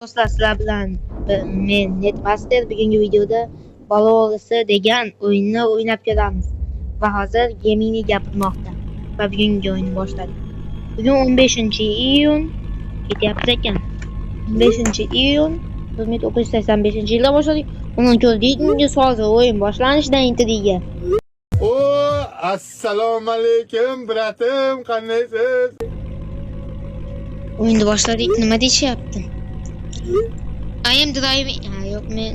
Do'stlar, sizlar bilan men Netmaster bugungi videoda Balog'isi degan o'yinni o'ynab ko'ramiz va hozir gamingni gapirmoqda va bugungi o'yinni boshladik. Bugun 15-iyun ketyapmiz ekan. 15-iyun 1985-yilda boshladik. Uni ko'rdingiz, hozir o'yin boshlanishidan intiriga. Assalomu alaykum bratim, qandaysiz? O'yinni boshladik. Nima deyishyapti? I am driving. Yo'q, men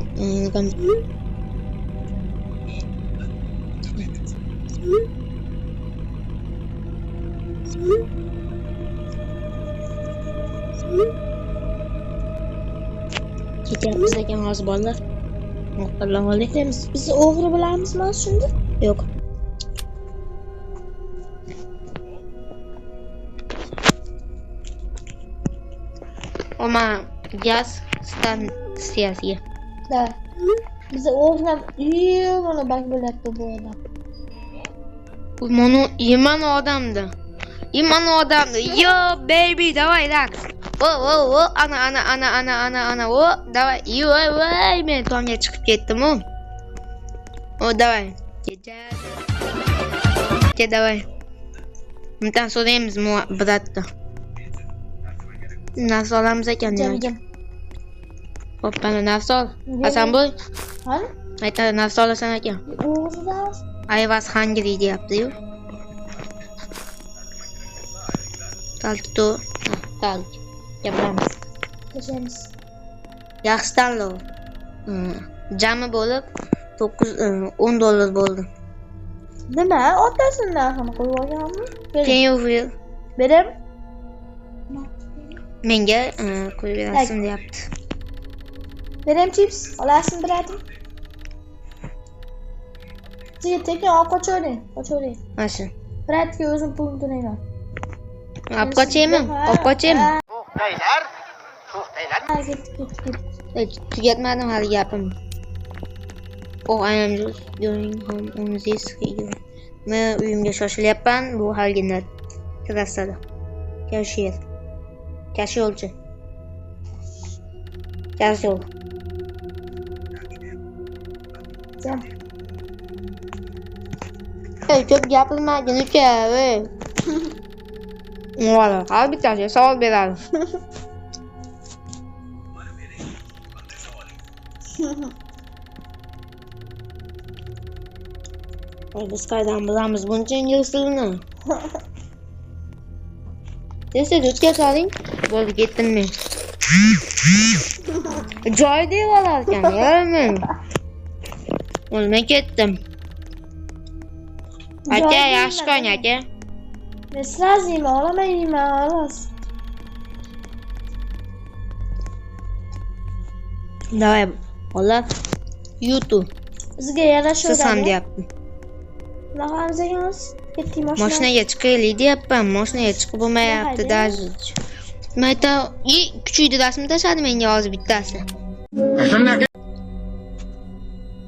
ketyapmiz ekan hozir bolalar. Assalomu alaykum. Biz o'g'ri bilamizmi shunda? Yo'q. Oma gaz stansiyasiga. Da. Biz o'g'ri mana bak bo'lyapti bu odam. Mana odamda. Yo baby, давай так. О, ana. O, давай. Voy, men tomga chiqib ketdim o. Давай. Ke, давай. Undan so'raymiz bratda. Nafs olamiz ekan demak. Hop, mana nafs ol. Hasanboy. Ha? Aytadi, nafs olasan ekan. O'g'ridan. I was hungry deyapti-yu. Talto. Talk. Gapiramiz. Tashlaymiz. Yaxshi tanlov. Jami bo'lib 10 dollar bo'ldi. Nima? Otasining narxini qo'yib olganmi? Can you feel? Beram. Menga qo'yib berasizmi deyapti. Beram chips. Olasizmi biradim? Sizga tekin olib qochavering. Mana shu. Biratga o'zim pulni to'layman. Olib qochaymi? Ha, ketdi. Tugatmadim hali gapim. Oh, I am just going home on this highway. Men uyimga shoshilyapman. Bu Halginlar trassada. Kashyolchi. Kasyol. Jam. Ko'p gapirmagin uka, ey. Vola, har bittasi savol beradi. Biz qaydan bilamiz buncha ingliz tilini? Tezda o'tga soling. Bo'ldi, ketdim men. Joy deb olar ekan, men. Men ketdim. Aka, yaxshi qo'ying aka. Men sразу yeyman, olamayman, xolos. Davay, ola. YouTube. Bizga yarashadi. Siz ham deyapti. Nahamiz ekanmiz. Ketdik Mashinaga chiqaylik deyapman. Mashinaga chiqib bo'lmayapti даже. Mayta, kuchuydi rasm tashladi menga hozir bittasi.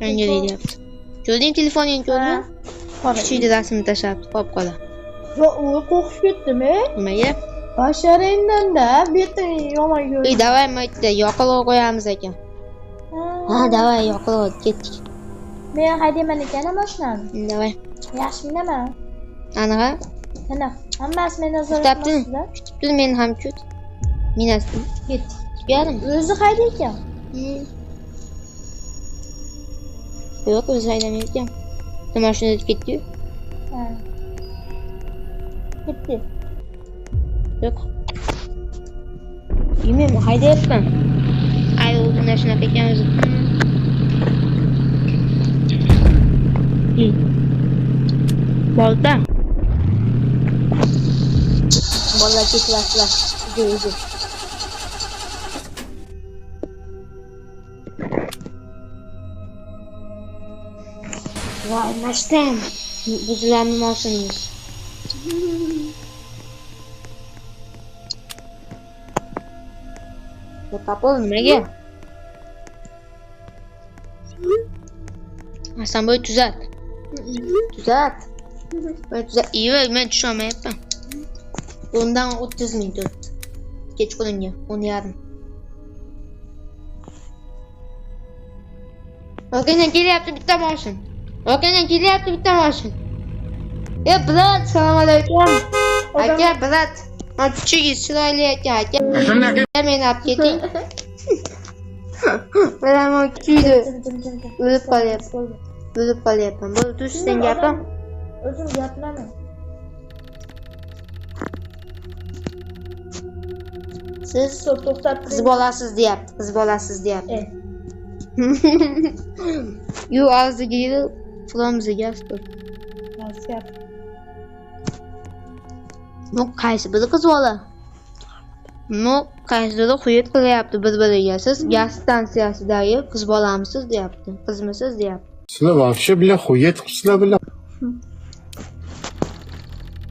Menga deyapti. Ko'rding telefoningni ko'rding? Kuchuydi rasm tashlab qolib qola. Yo, u qo'rqib ketdim-a? Nimaga? Basharingdan-da, bu yerda yomon ko'rdim. Davay, mayta yoqilib qo'yamiz ekan. Ha, davay, yoqilib ketdik. Men haydayman ekan mashinani. Davay. Yaxshi minaman. Aniq. Mana, hammasi men nazorat Tutibdi. qilmasizlar. Tutibdi, men ham kut. Minasdim. Ketdik. Tugadim. O'zi haydaykan. Yo'q, o'zi haydamayotgan. Mashinada ketdi-yu. Ha. Ketdi. Yo'q. Bilmayman, haydayapman. Ay, u mana shunaqa ekan o'zi. Bolta. Bolalar ketyaptilar. O'zi. Voy, mashtam. Buzilarmi mashinamiz? Kapol nimaga? Hasanboy tuzat. Men tusholmayapman. Bundan 30 ming turibdi. Kechqurunga 10:30. Okadan kelyapti bitta mashin. Okadan kelyapti bitta mashin. Brat, assalomu alaykum. Aka, brat. Men kuchingiz chiroyli aka. Meni olib keting. Mana kuchiydi. O'lib qolyapman. Bo'ldi, tushdan gapim. O'zim gaplaman. Siz to'xtab qiz bolasiz deyapti. You are the girl from the gaston. Qaysi biri qiz bola? Qaysidir xuyet qilyapti bir-biriga. Siz gaz stansiyasidagi qiz bolamisiz deyapti. Qizmisiz deyapti. Sizlar вообще bilan xuyet qilsizlar bilan.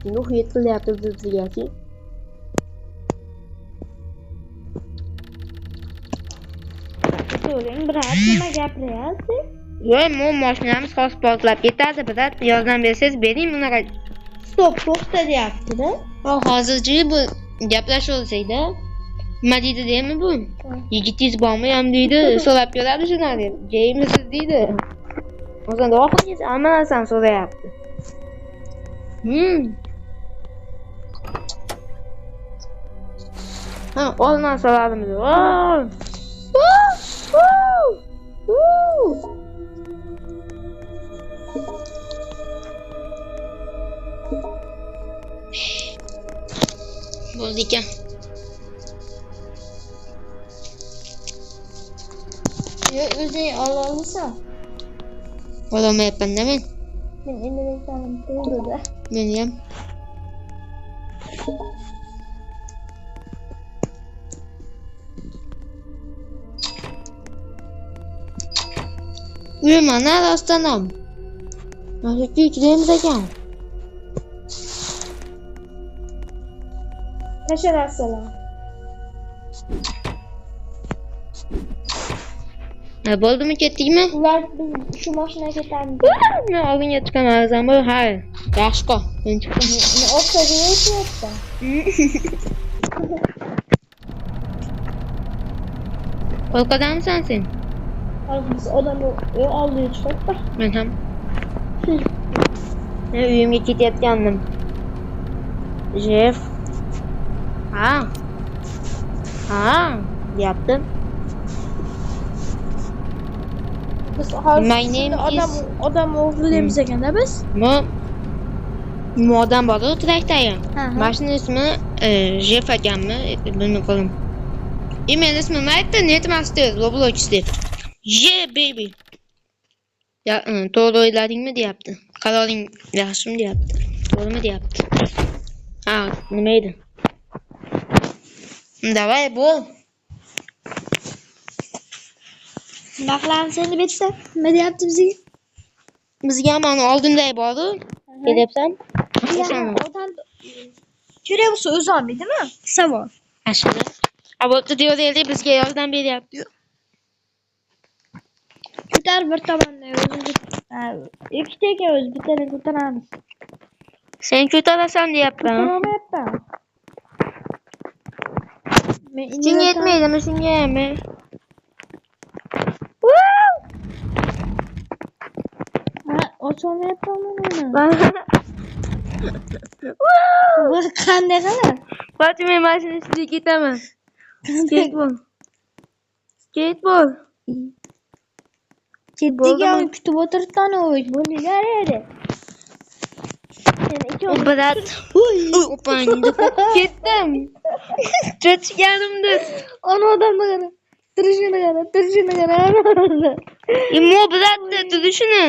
Nima xuyet qilyapti bir-biriga? So'rang, brat, nima gapiryapsiz? Yo'q, mashinamiz xos portlab ketadi, brat. Yordam bersangiz bering bunaqa. Stop, to'xta deyapti-da. Hozirchi bu gaplashaversak-da. Nima deydi deymi bu? Yigitingiz bormi ham deydi, so'rab ko'radi shuni deb. Jeymisiz deydi. O'zanda oxirgacha hamma narsani so'rayapti. Ha, oldan so'radimiz. Bo'ldi ekan. O'zing ololmisan? Ololmayapman-da men. Men endilikdanim to'g'ri-da. Men ham. Mana rostdan ham. Mana kuyikdaymiz ekan. Tashlabsizlar. Bo'ldimi, ketdikmi? Ular shu mashinaga ketamiz. Men oldinga chiqaman, arzon bo'l. Ha, yaxshi qol. Men chiqaman. O'xshaga yetmayapti. Qo'rqadamisan sen? Biz odam oldiga chiqibdi. Men ham. Men uyimga ketayotgandim. Jef. Ha, deyapti. Biz hozir My name odam o'g'irlaymiz ekanda biz. Odam bor-ku traktorga. Mashina ismi Jef ekanmi? Bilmadim. Meni ismimni aytdi, netmasdir, Roblox deb. Yeah baby. Ya, to'g'ri o'yladingmi deyapti. Qaroring yaxshimi deyapti. To'g'rimi deyapti. Ha, nima edi? Davay bo'l. Nima qilamiz endi bitta? Nima deyapti bizga? Bizga mana oldinday bor-ku. Kelyapsan? Odam ko'ryapsiz, o'zi olmaydimi? Savol. Ashula. Bo'pti deyveraylik, bizga yordam beryapti-yu. Ko'tar bir tomondan o'zimiz. Ikkitaga o'zi bittani ko'taramiz. Sen ko'tarasan deyapman. Ko'tarmayapman. Shunga yetmaydimi, shunga ham? Ocholmayapman uni. Bu qanday qilib? Fatima mashina ichida ketaman. Skateboard. Ketdigan kutib o'tiribdan o'y. Bo'lilar edi. Brat. Opangni ketdim. Cho'chganimda. Ana odamni qara. Turishini qara. Imo brat turishini.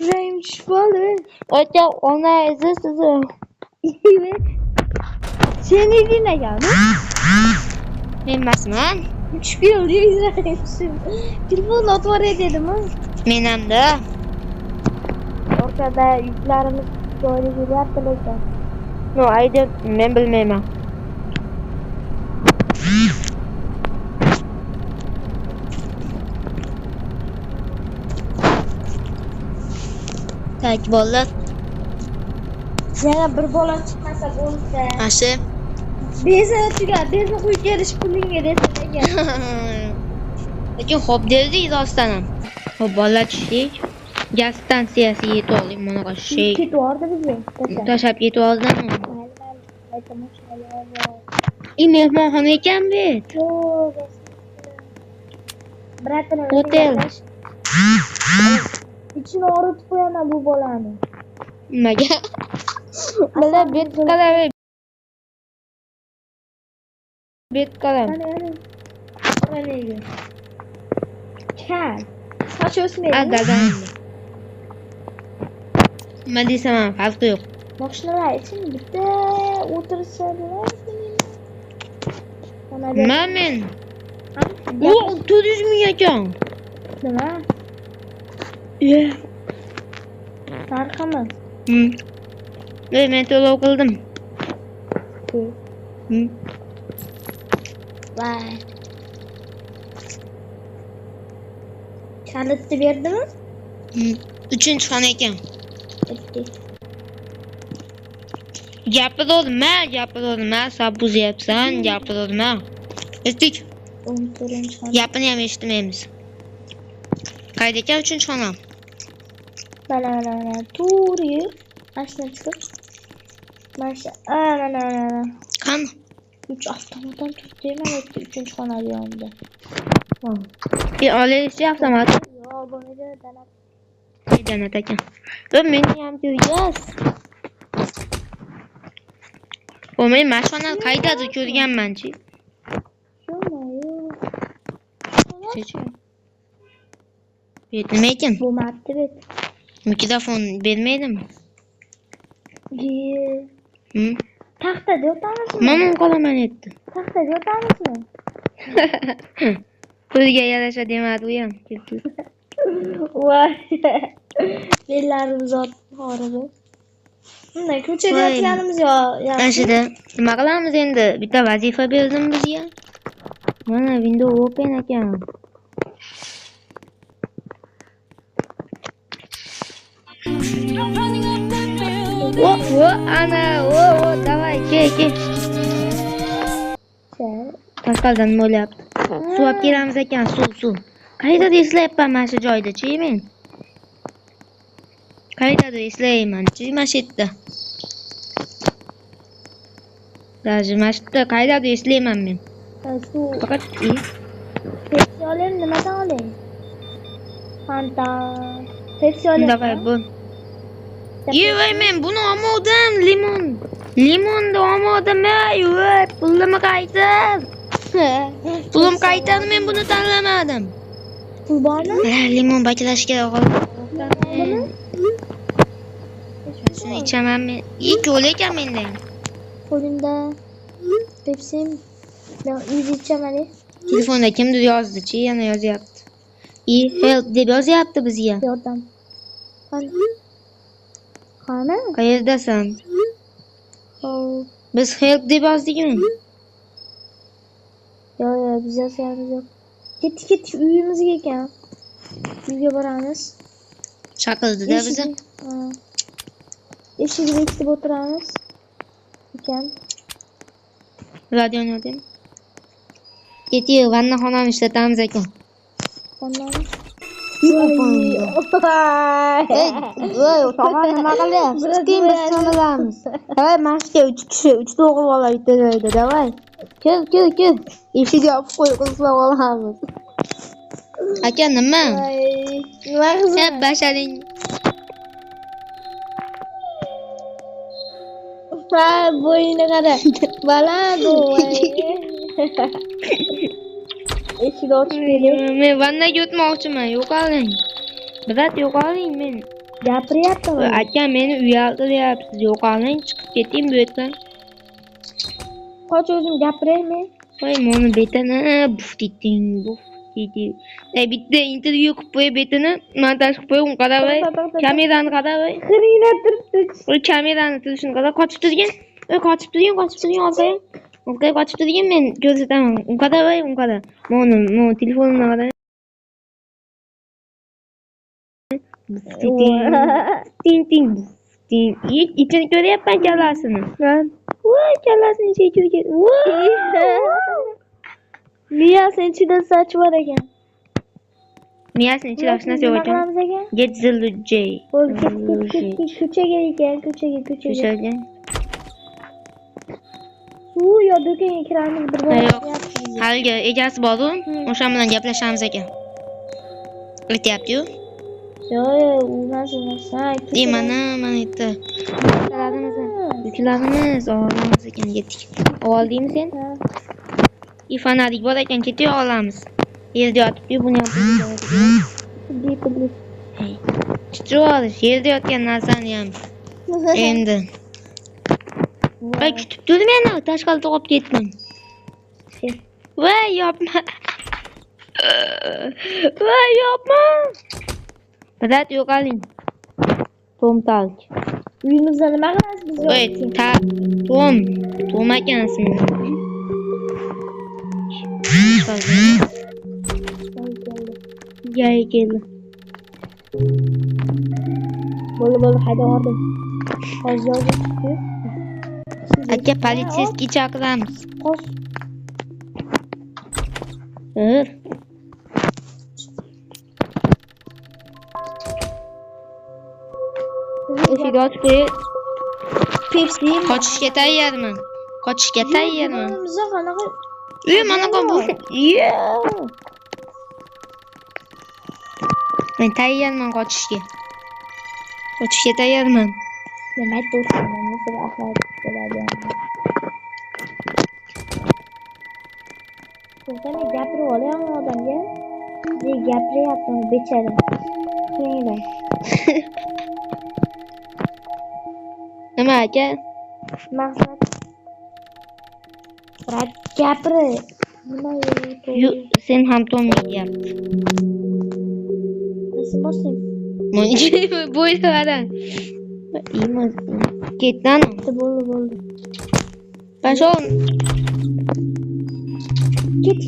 Rayim tushib qoldi. Ota, ona sizni. Sen eding ekanmi? Men emasman. Tushib keldi. Telefonni otib yuboray dedimi? Men hamda. Orqada yuklarimiz joyiga kelyapti lekin. No, ayda men bilmayman. Tak bolalar. Yana bir bola chiqmasa bo'lsa. Ashe. Benzin tugar, benzin quyib kelish pulingga desa ekan. Lekin xo'p dedi rostdan ham. Hop bola tushdik. Gaz stansiyasiga yetib oldik. Mana qarshi Ketyapti bizga. tashlab ketib oldim. Mayli. Aytaman shunday. Mehmonxona ekan bu. Yo'q. Bratini Hotel. İçini ağrıtıp qo'yaman bu bolani. Nimaga? Bular bet qiladi. Bet qiladi. Mana nega? Kal. Soch o'smaydi. Agadan. Nima desam ham farqi yo'q. Mashinalar için bitta o'tirsa bo'ladimi? Mana Nima men? Bu 400 ming ekan. nima? Narximi? Men to'lov qildim. Vay. Kalitni berdimi? 3-xona ekan. Gapirdim, sen buzyapsan, gapirdim. Esdik. 14-xona. Gapini ham eshitmaymiz. Qayda ekan 3-xona? Mana. To'g'ri. Mashina chiqib. Mana. Qani? 3 avtomatdan turibdi mana 3-xona yonida. Olishni avtomat. Yo'q, bunida danab. Danat ekan. Va meni ham ko'rgaz. Men mashina qaydadir ko'rganman-chi. Nima ekan? Bu martda bet. Mikrofon bermaydimi? Taxtada yotamizmi? Mana qolaman etdi. Taxtada yotamizmi? Pulga yarasha demadi u ham. Voy. Bellarimiz horidi. Bunday ko'chada yotganimiz Ashida nima qilamiz endi? Bitta vazifa berdim bizga. Mana window open ekan. Ana, давай, ke. Tashqaridan nima bo'lyapti? Suv olib kelamiz ekan, suv. Qayerda eslayapman mana shu joyda-chi men. Qayerda eslayman-chi mana shu yerda. Даже mana shu yerda qayerda eslayman men. Faqat Pepsi olayım, nimadan olayım? Fanta. Pepsi olayım. Davay bu. Yo'q, men buni olmadim, limon. Limonni olmadim, yo'q, pulimni qaytar. Pulim qaytardi, men buni tanlamadim. Pul bormi? Limon baklash kerak qoldi. Shuni ichaman men. Ko'l ekan menda. Qo'limda Pepsi'm. Ben yüz içeceğim. Telefonda kimdir yozdi-chi, yana yozyapti. Help deb yozyapti bizga. Yordam. Qani? Qayerdasan? Biz help deb yozdikmi? Yo'q, biz yozganimiz yo'q. Ketdik uyimizga ekan. Uyga boramiz. Chaqirdi-da bizni. Eshikda ikkitib o'tiramiz. Ekan. Radioni o'ding. Ketiyor, vannaxonani ishlatamiz ekan. Vannani? Voy, tog'a nima qilyapsiz? Chiqing biz sonalamiz. Davay, mashga 3 kishi, 3 o'g'il bola bitta joyda, davay. Kel. Eshik yopib qo'yib qilsa olamiz. Aka nima? Nima qilsan? Basharing. Bo'yini qara. Baland voy. Eshik ochib qo'ydi. Men vannaga o'tmoqchiman, yo'qoling. Brat, yo'qoling men. Gapiryaptimi? Aka meni uyaldi deyapsiz. Yo'qoling, chiqib keting bu yerdan. Qoch o'zim gapiraymi? Voy, meni betini buf deting. Bitta intervyu qilib qo'y betini, montaj qilib qo'y, uni qaravay. Kamerani qaravay. Xirina turibdi. Oy, kamerani turishini qara, qochib turgan. Qochib turgan orqaga. Orqaga qochib turgan, men ko'rsataman. Uni qaravay, Meni telefonimni qaravay. Ting. İçini ko'ryapman kallasini. Voy, kallasini ichiga kirgan. Voy. Miya sen ichida soch bor ekan. Miyasini ichida hech narsa yo'q Nima ekan. qilamiz ekan? Get Zilujay. Bo'ldi, ket. Ko'chaga ekan, ko'chaga. Ko'chaga. Suv yo do'konga kiramiz bir bor. Yo'q. Haligi egasi bor-ku, o'sha bilan gaplashamiz ekan. Aytyapti-yu. Yo'q, u emas. Mana yerda. Yuklarimiz olamiz ekan, yetdik. Oldingmi sen? Ifanadik bor ekan, ketiyo olamiz. Yerda yotibdi, buni ham Bipli. tutib olish, yerda yotgan narsani ham. Endi. Ay, kutib tur meni, tashqarida qolib ketdim. Voy, yopma. Voy, yopma. Birat yo'qoling. To'mtalik. Uyimizda nima qilamiz biz? Voy, Tom ekan ismi. Yay keldi. Bo'ldi, hayda oldim. Hozir chiqdi. Aka, politsiyski chaqiramiz. Qo'sh. O'shiga ochib qo'y. Pepsi. Qochishga tayyorman. Uyimizda qanaqa? Mana bu. Men tayyorman qochishga. Demak, do'stlarimiz nasıl axlat bo'ladi. To'xtamay gapirib olyapman odamga. Siz gapiryapman, bechara. Qo'yinglar. Nima aka? Maqsad. Biroq gapir. Nima Sen ham to'ymayapti. Nasıl boshlayman? Menga bo'yladi. Ketdan. Bo'ldi. Pashol. Ket.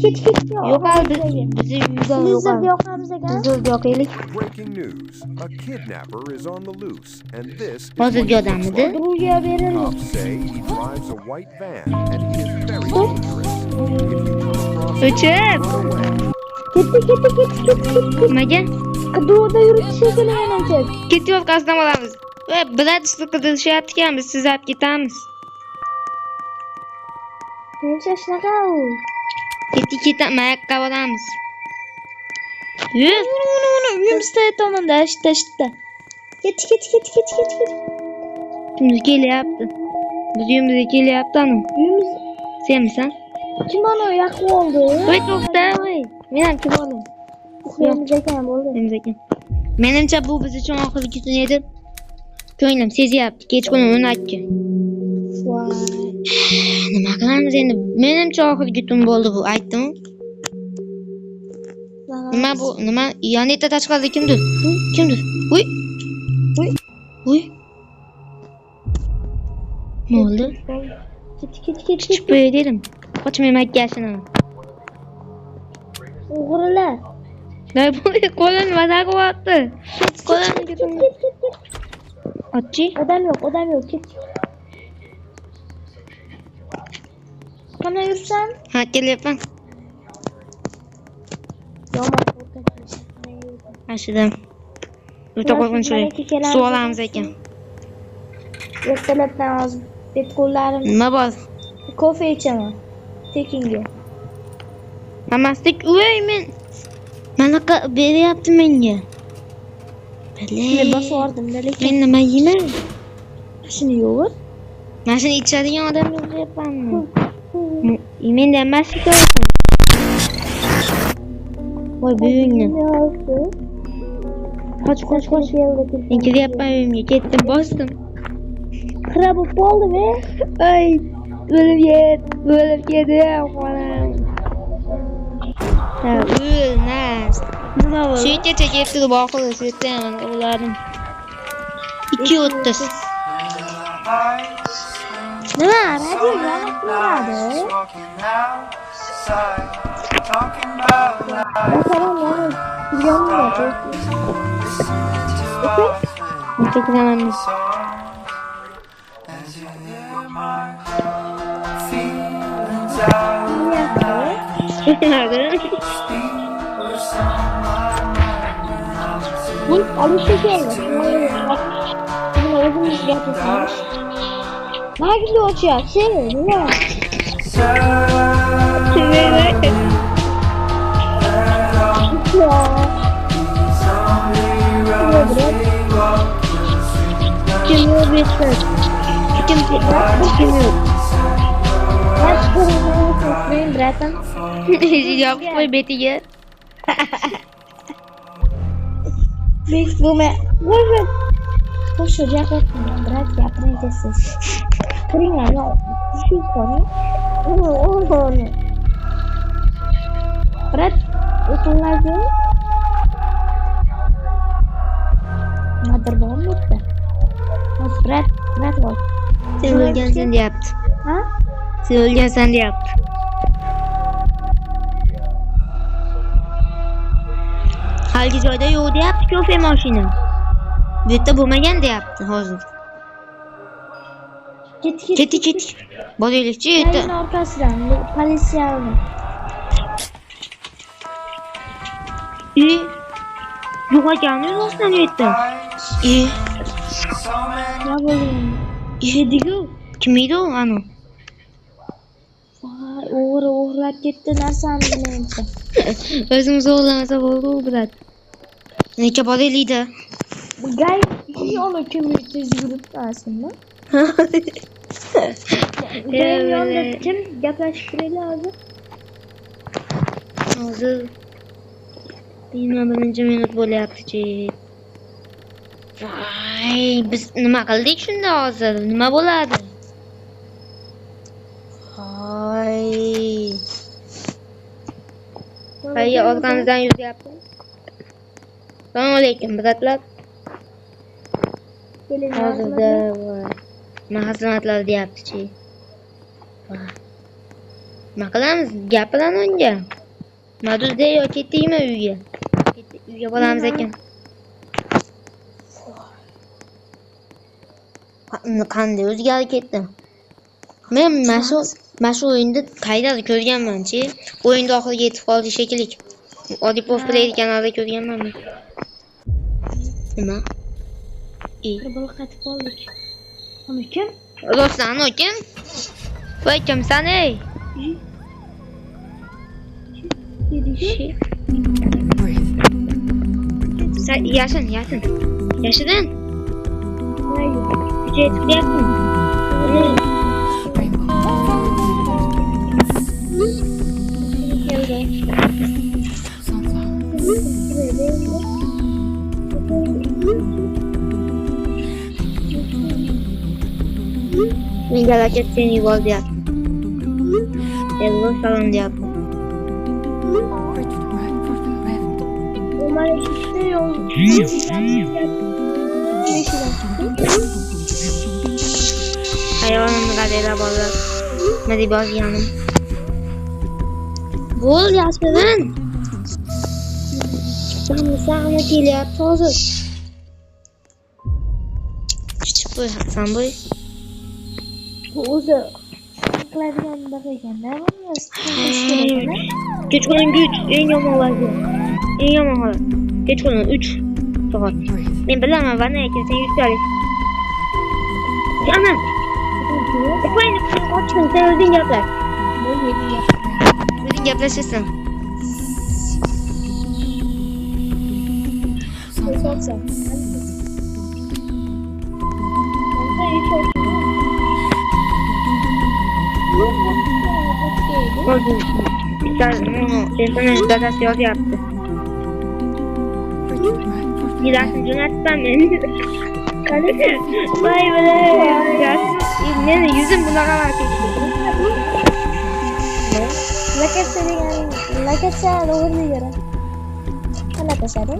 Yo'qoldi. Bizi uydan Bizda yoqamiz ekan. Bizda yo'qaylik. Breaking news. A kidnapper is on the loose, and this is Hozirgi odammidi? Qidiruvga berildi. cops say he drives a white van and he is very dangerous. If you come across him, O'chib. run away. Ket. Nimaga? Qidiruvda yuribdi menimcha. Ketib orqasidan olamiz. Va bilat qidirishyapti-kan, biz siz olib ketamiz. Menimcha shunaqa u. Ketib mayaqqa boramiz. Yur. Uyimizda tomonda ishda. Ket. Kimga kelyapti? Biz uyimizga kelyapti ana. Uyimiz Senmisan? kim ana yaqib oldi? Voy, to'xta, voy. Men ham kim olim? Uyimiz ekan bo'ldi. Menimcha bu biz uchun oxirgi kun edi. Ko'nglim sezyapti, kechqurun 12. Voy. Nima qilamiz endi? Menimcha oxirgi tun bo'ldi bu, aytdim. Nima bu? Nima? Yonida tashqarida kimdir? Uy. Nima oldu? Ket. Chiqib qo'y dedim. Qochmayman akashini. O'g'rilar. Voy, qo'lini mazaq qilyapti. Qo'lini Ket. Ochchi. Odam yo'q. Ket. Qana yursan? Ha, kelyapman. Yomon. Ashidan. O'ta qo'rqinchli. Suv olamiz ekan. Ertalabdan hozir bet-qo'llarim Nima bor? kofe ichaman. Tekinga. Hamaslik, voy, men manaqa beryapti menga. Men bosib yubordim, lekin Men nima yeyman? mashina yo'q. Mashina ichadigan odam yo'q deyapmanmi? Menda emas shikoyat. Voy, buyingni. Qoch. Men kelyapman uyimga, ketdim, bosdim. Xira bo'lib qoldimi? Ay, o'lib ketdim, xolam. Ha, nas. Nima bo'ldi? Shu yergacha kelib turib oxiri shu yerda ham o'ladim. 2:30. Nima? Radio yana qiladi. Masalan, yana yonida. Ketaman. Bu alışa geldi. Bunu özümüz yapıyorsunuz. Ne gibi açıyor? Ne? Kim yok bitmez. Kim yok. Kaç kurulu tutmayın bırakın. Yok koy betiga. Biz bu me... Vurun. Koş hocam bakın. Bırak yapmayacağız. Kırın ya. Şu konu. Onu. Bırak. Okullarda. Mother bomb bitti. Bırak. Bırak ol. Sen ölgensen de yaptı. Ha? Sen ölgensen de yaptı. Halgi joyda yo'q deyapti kofe mashina. Bu yerda bo'lmagan deyapti hozir. Ket. Boraylikchi Ayın yerda. arkasından. Polisiye alın. Yo'qolgani rostdan u yerda. Ne bolayım? Ishediku. Kim edi u anu? Vay, o'g'irlab ketdi narsani bilmayapti. O'zimiz o'g'irlamasa bo'ldi u bilan. Necha boraylikda. Bu gay onu kimlik tez yürüp aslında. Benim yanımda kim yaklaşık lazım? Hozir 21 minut bo'lyapti-chi. Voy, biz nima qildik shunda hozir? Nima bo'ladi? Voy. Hayya, orqamizdan yuryapti. Assalomu alaykum, biratlar. Hozirda voy. Nima xizmatlar deyapti-chi. Nima qilamiz? Gapiran unga. Maduzda yo ketdingmi uyga? Uyga boramiz ekan. Qanday o'zgarib ketdi? Men mana shu o'yinda qaydadir ko'rganman-chi. O'yinda oxiriga yetib qoldi shekilli. Odipov Play kanalida ko'rganman men. Nima? Kırbalık atıp olduk. Onu kim? Rostdan o kim? Voy kimsan ey? Yedi. Sen yashin. Yashidan. Hayır. Kuchga chiqyapti. Menga harakat seni yubor deyapti. Hello, salom deyapti. Umarım işte yol. Hayvanimni qadaylab olib, nima deb olganim. Bo'l, Yasmin. Sağına kelyapti hozir. Kichik bo'y, Hasan bo'y. Bu o'zi qiladigan bunaqa ekanda. Kechqurun 3 eng yomon vaziyat. Eng yomon holat. Kechqurun 3 soat. Men bilaman, vana ekan, sen yutalik. Ana. Qo'ying, ochsin, sen o'zing gaplash. O'zing gaplashasan. Telefonu dadasi yozyapti. Gidasini jo'natibman men. Voy bilan. Meni yuzim bunaqa Lakasa o'g'irni yura. Qana tasadi?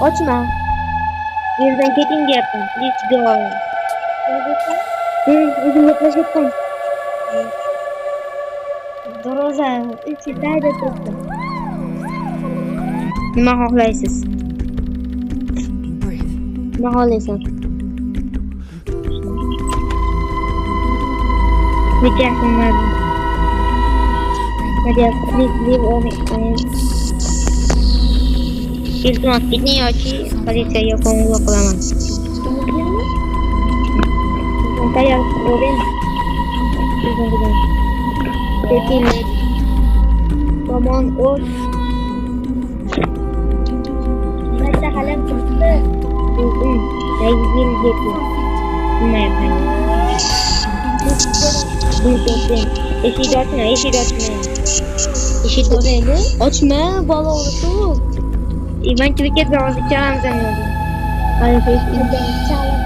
Ochma. Yerdan keting deyapman. Hech joy. O'zim gaplashyapman. Darvozani ichida turibdi. Nima xohlaysiz? Nima xohlaysan? Necha yaxshiman? Hadi, please leave all the iltimos ketmang yoki politsiyaga qo'ng'iroq qilaman. Tayyor bo'ling. Tekillik. Tomon o't. Nasta halam turibdi. Yengil yetdi. Bilmayapman. Eshik ochma. Eshik ochma. Ochma, bola o'g'risi. Ben kriket zavası çalan sanıyordum. Hayır, eskiden çalan.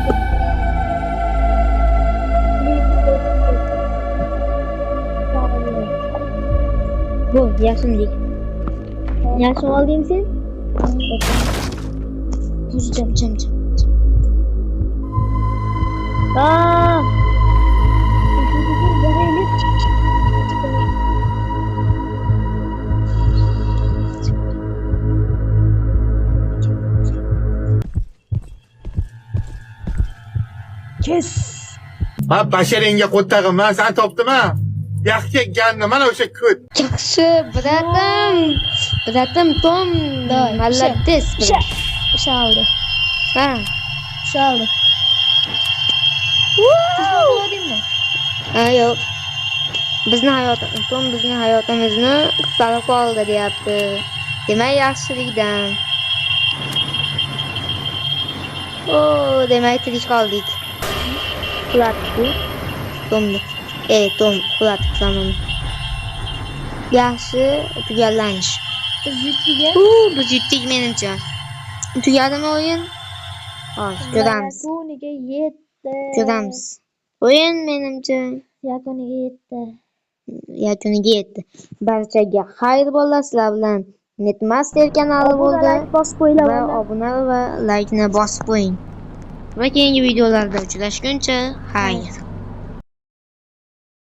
Bu, yaşın değil. Yaşın olayım sen? Cam. Aaa! Kes. Ha, basharingga qo'ttag'im, men seni topdim ha. Yaxshi kelgandi, mana o'sha kut. Yaxshi, bratim Tom, молодец, brat. O'sha oldi. Ha. O'sha oldi. Ha, yo'q. Tom bizni hayotimizni qutqarib qoldi deyapti. Demak, yaxshilikdan. Demak, tirik qoldik. Qulatdi. Tomni. Tom qulatdi zamon. Yaxshi, tugallanish. Biz yutdik menimcha. Tugadimi o'yin? Hozir ko'ramiz. Yakuniga yetdi. Ko'ramiz. O'yin menimcha yakuniga yetdi. Barchaga xayr bo'lsin. Sizlar bilan Netmaster kanali bo'ldi. Bosib qo'yinglar. Va obuna va laykni bosib qo'ying. Va keyingi videolarda uchrashguncha xayr.